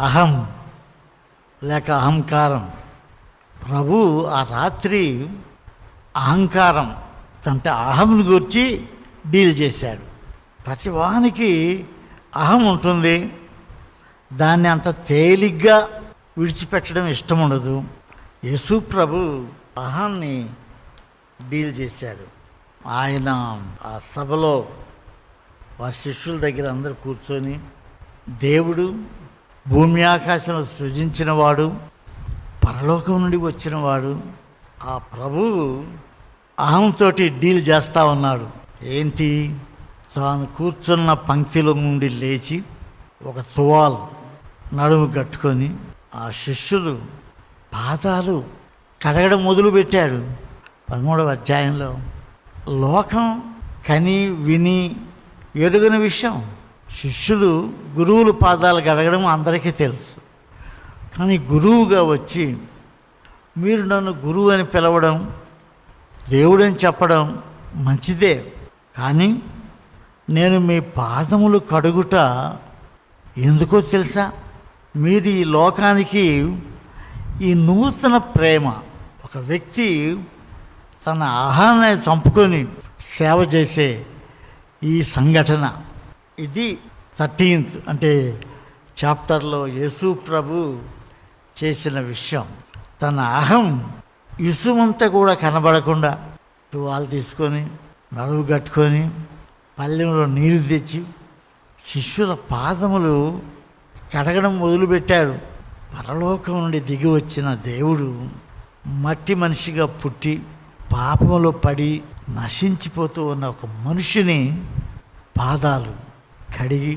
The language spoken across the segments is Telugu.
అహం లేక అహంకారం. ప్రభు ఆ రాత్రి అహంకారం అంటే అహంను గురించి డీల్ చేశాడు. ప్రతి వానికి అహం ఉంటుంది, దాన్ని అంత తేలిగ్గా విడిచిపెట్టడం ఇష్టం ఉండదు. యేసు ప్రభు అహాన్ని డీల్ చేశాడు. ఆయన ఆ సభలో వారి శిష్యుల దగ్గర అందరూ కూర్చొని, దేవుడు భూమి ఆకాశంలో సృజించినవాడు, పరలోకం నుండి వచ్చినవాడు ఆ ప్రభువు అహంతో డీల్ చేస్తూ ఉన్నాడు. ఏంటి? తాను కూర్చున్న పంక్తిలో నుండి లేచి ఒక తువాలు నడుము కట్టుకొని ఆ శిష్యులు పాదాలు కడగడం మొదలుపెట్టాడు. 13వ అధ్యాయంలో లోకం కని విని ఎరుగని విషయం. శిష్యులు గురువుల పాదాలు కడగడం అందరికీ తెలుసు. కానీ గురువుగా వచ్చి మీరు నన్ను గురువు అని పిలవడం, దేవుడని చెప్పడం మంచిదే, కానీ నేను మీ పాదములు కడుగుట ఎందుకో తెలుసా? మీరు ఈ లోకానికి ఈ నూతన ప్రేమ, ఒక వ్యక్తి తన ఆహారాన్ని చంపుకొని సేవ చేసే ఈ సంఘటన, ఇది 13th అంటే చాప్టర్లో యేసు ప్రభు చేసిన విషయం. తన అహం ఇసుమంతా కూడా కనబడకుండా తువాలు తీసుకొని నడువు కట్టుకొని పళ్ళెంలో నీరు తెచ్చి శిష్యుల పాదములు కడగడం మొదలుపెట్టాడు. పరలోకం నుండి దిగి వచ్చిన దేవుడు మట్టి మనిషిగా పుట్టి పాపములో పడి నశించిపోతూ ఉన్న ఒక మనిషిని పాదాలు కడిగి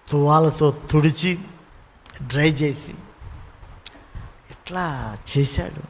తువాలతో తుడిచి డ్రై చేసి ఇట్లా చేశాడు.